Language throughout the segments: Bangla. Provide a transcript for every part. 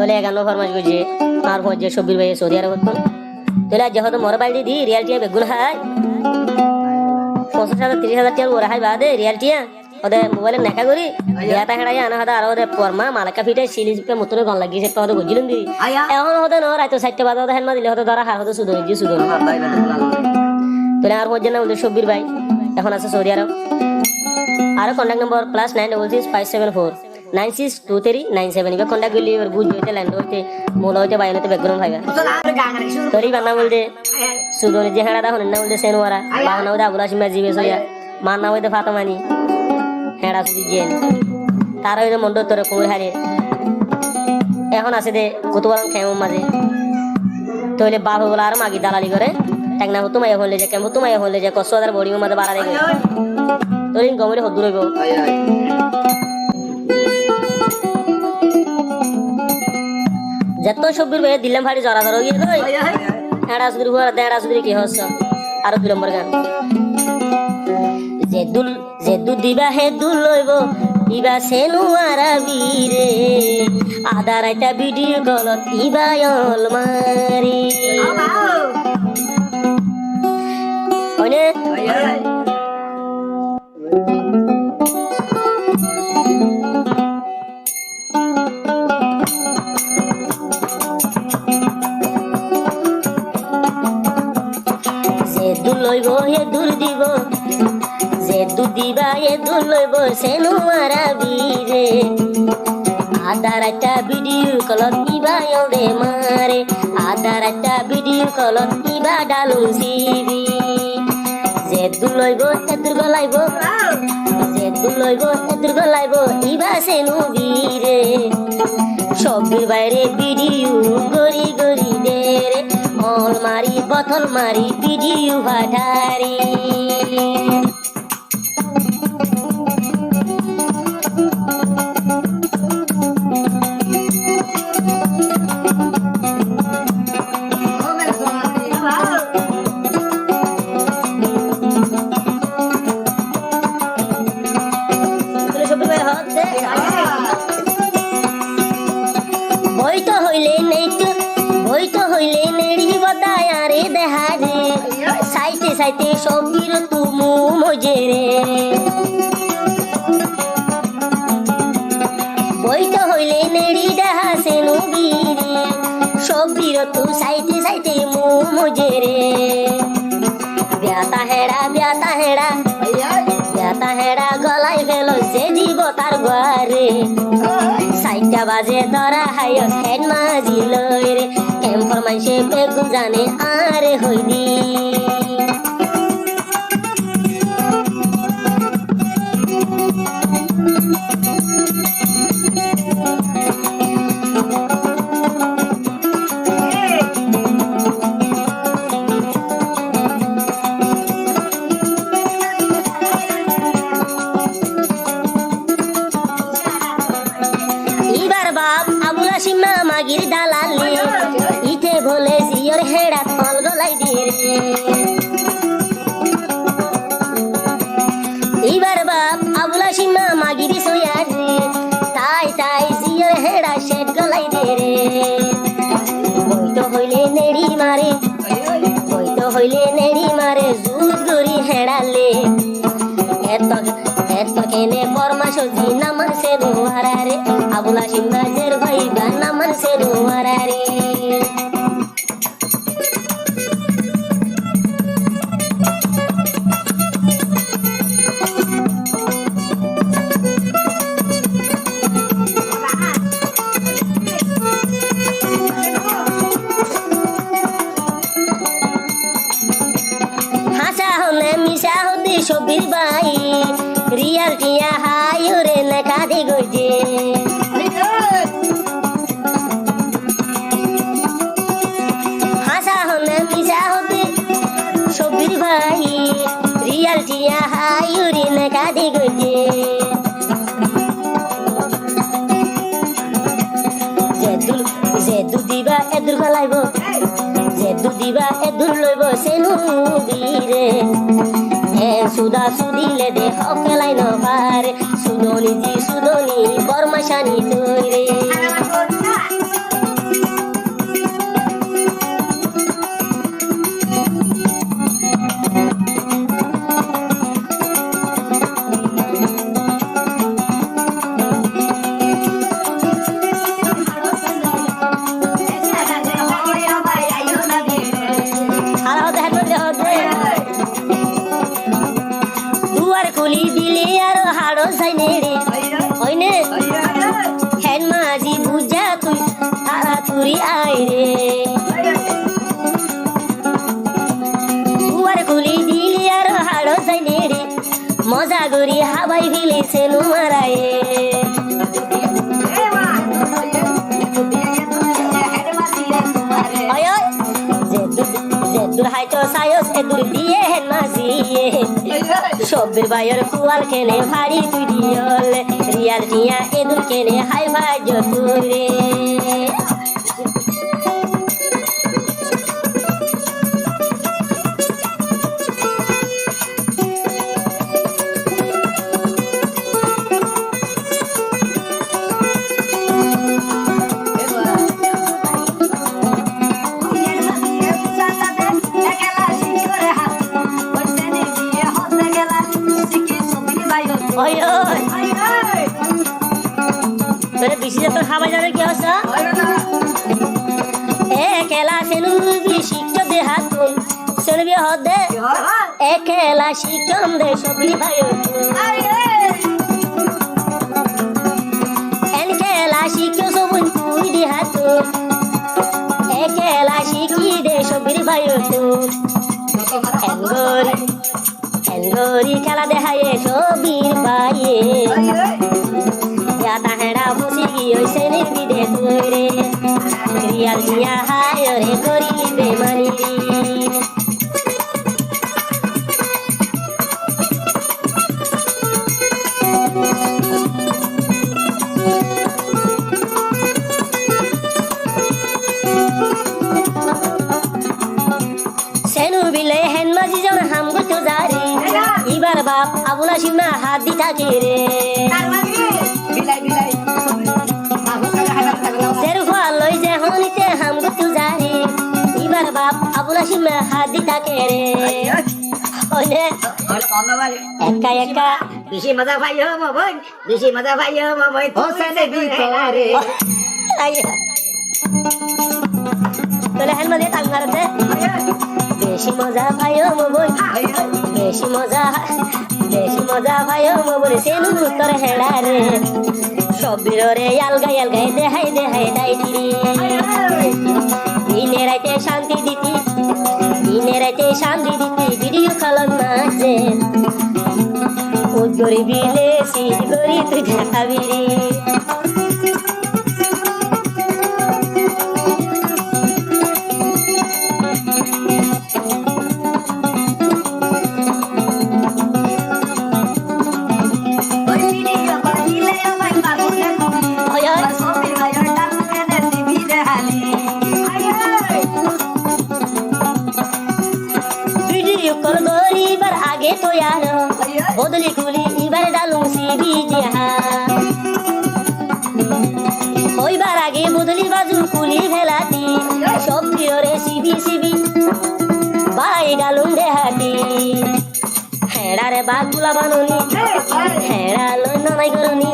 তাহলে 51 ফরমাস গজে আর পর্যে সবির ভাই সৌদি আরব করতো তাহলে যেহেতু মোর বাইলি দি রিয়ালিটি বেগুন হাই 50,000 30,000 টাকা ওরা হাই বাদে রিয়ালিটি ওদে মোবাইলে নেকা করি বিয়াটা হেড়াই আনা হাদা আর ওদে পরমা মালাকা ফিটে সিলিজকে মতরে গন লাগিছে তো ওদে গজিলুম দি এখন ওদে ন রাইতো 60টা বাদে ওদে হেন দিলে হতে ধরা হার হতে সুদন জি সুদন তাহলে আর পর্যে না ওদের সবির ভাই এখন আছে সৌদি আরব আর কন্টাক্ট নম্বর +96657496239 ইবে কন্টাক্ট করলি এবার বুঝ হইতে ল্যান্ড হইতে মোলা হইতে বাইরে হইতে ব্যাকগ্রাউন্ড ভাইবা তোরই বান্না বলতে সুদন যে হেড়া দা হন না বলতে সেনওয়ারা বাহানা হইতে আবুল হাশিম জিবে সইয়া মান্না হইতে ফাতামানি হেড়া সুদি জেন তার হইতে মন্ড তোরে কুমুর হারে এখন আছে দে কতবার খেমো মাঝে তোলে বাপ বলা আর মাগি দালালি করে টাকনা হতো মাইয়া হলে যে কেমন হতো মাইয়া হলে যে 100,000 বড়ি মাঝে বাড়া রেগে তোর ইন গমরে হদ্দুর হইব যত সবির ভাই দিলাম ভাড়ি জরা ধর গিয়ে কই হেড়া সুদির হুয়ার দেড়া সুদির কি হস আর 2 নম্বর গান যে দু দিবা হে দুল লইব ইবা সেনুয়ারা বীরে আধা রাইতা ভিডিও কলত ইবা অল মারি ওনে লইব হে দূর দিব যে দু দিবা এ দূর লইব সেনুয়ারা বীরে আধা রাইতা ভিডিও কলত ইবা ওরে মারে আধা রাইতা ভিডিও কলত ইবা ডালু সিবি যে দু লইব এ দূর গলাইব যে দু লইব এ দূর গলাইব ইবা সেনু বীরে সবির বাইরে ভিডিও গরি গরি দে রে অল মারি বতল মারি ভিডিও ভাটারি বইতো হইলে নেইতো বইতো হইলে নেড়ি বদায়া রে দেহা রে সাইতে সাইতে সবির তুমু মজে রে বইতো হইলে নেড়ি দেহা সেনু বীরে সবির তু সাইতে সাইতে মু মজে রে ব্যাতা হেড়া গলাই ফেলো যে দিব তার ঘরে 6টা বাজে ধরা হাইস হেড মাঝি লই রে কেমফর মাইসে বেগুন জানে আরে হইদি সীমা মাগির দালালি ইতে বলে জিয়র হেড়া ফল গলাই দিয়ে রে এইবার বাপ আবুলা সীমা মাগির সয়ারে তাই তাই জিয়র হেড়া শেড গলাই দিয়ে রে বইতো হইলে নেড়ি মারে জুত গরি হেড়ালে এত কেনে পরমা সজি নামান সে নোয়ারা রে আবুলা সিংহাজের ভাই বা নামান সে নোয়ারা রে হাসা হলে মিশা হতে সবির ভাই রিয়াল টিয়া হাই রে লেখা দি গইছে হাসা হলে মিশা হতে সবির ভাই রিয়াল টিয়া হাই রে লেখা দি গইছে যে দু দিবা এদুর গলাইব যে দু দিবা এদুর লইব সেনু বীরে সুদা সুদিলে দে হকেলাই ন পারে সুদনি জি সুদনি বর্মাশানি তৈরে যাই নেড়ে ওইনে হেন মাঝি বুঝা তুই তাড়াতাড়ি আয় রে দুয়ার খুলি দিলি আর হাড়ো যাই নেড়ে মজা করি হাবাই ফেলেছে নুমারায়ে যেদুর হাইতো সায়স এদুর দিয়ে হেন মাঝিয়ে সবের বাইর কুয়াল কেনে ভারী তুই দিয়ল রিয়াল টিয়া এদুর কেনে হাই ভাই যতুরে তোরে বেশি তোর খাবার জানে কি হচ্ছে একেলা সেনুবি শিক্ষক দে হাতুন সেনুবি হদে একেলা শিক্ষক দে সবলি ভাই এনকেলা শিক্ষক সবুন তুই দে হাতুন একেলা শিখি দে সবলি ভাই এনগরি খেলা দেখায় সবির ভাইয়ে তাহেরা বসি গিয়েছে নির্বিধে তুই রিয়াল দিয়া হায় রে করি বেমানি সেনু বিলে হেন মাঝি জন হাম গতো জারি ইবার বাপ আবুলা সিমনা হাত দি থাকে রে লই যে হনিতে হাম গতো জারি ইবার বাপ আবুলা সিমনা হাত দি থাকে রে ওনে একা একা বেশি মজা পাইও মবন বেশি মজা পাইও মবন হোসেনে ভিতরে তোলে হেন মাঝে তাং মারতে বেশি মজা পাইও মবন বেশি মজা পাইও মবন সেনু তোর হেড়া রে সবির রে আলগাই আলগাই দেখাই দেখাই দাইতি দিনে রাতে শান্তি দিতি ভিডিও কলন মাঝে ও গরিবি লেসি গরি তুই দেখাবি রে বদলি কুলি এবার ডালুম সিবি জিহা ওইবার আগে বদলি বাজু কুলি ভেলাতি সব প্রিয়রে সিবি বাই ডালুম দেহাতি হেড়ারে বাগুলা বানুনি হেড়া লইন নাই করুনি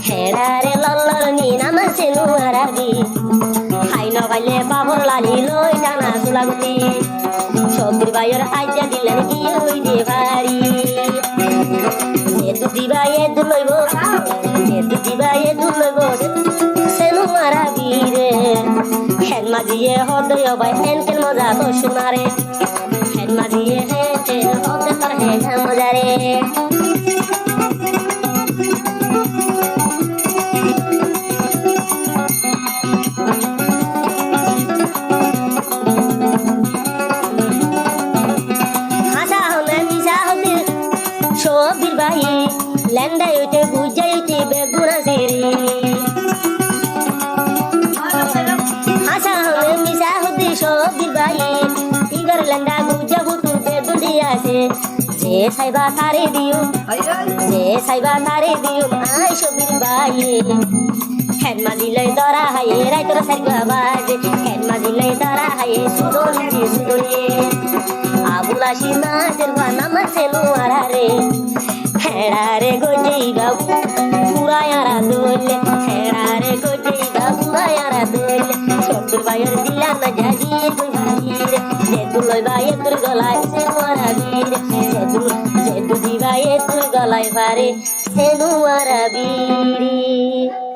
হেড়ারে লল্লরনি নামাছে নুয়ারাবি হাই নবাইলে বাবর লালি লই টানা সুলাগুতি সবির বাইর আইজা দিলেন কি ওই দে ভারি যেদু দিবা এদু লইব সেনু মারাবি রে হেন মাঝিয়ে হদয় ভাই হেন কেন মজা তো শোনারে হেন মাঝিয়ে হেন হদয় তোর হেন মজা রে সবির ভাই ল্যান্ডাই উঠে বুঝাই উঠে বেগুনা সেরি হাসা হলে মিশা হতে সবির ভাই ইগর ল্যান্ডা বুঝা বুটু বেগুড়ি আছে যে সাইবা তারে দিও আই সবির ভাই হেন মাজিলে দরা হায়ে রাই তোর সাইবা বাজে হেন মাজিলে দরা হায়ে সুদলি আবুলা সিনাজের বানামা সেনু আরারে হেড়ারে গজেই বাবু পুরায়ারা দোলে হেড়ারে গজেই বাবু পুরায়ারা দোলে সবুর বাইর দিলা না জাগিয়ে গুহাইরে যেদু লই বাই তোর গলায় সে মারা বীর যেদু গায়ে তুই গলায় পারে হেনু আর বিড়ি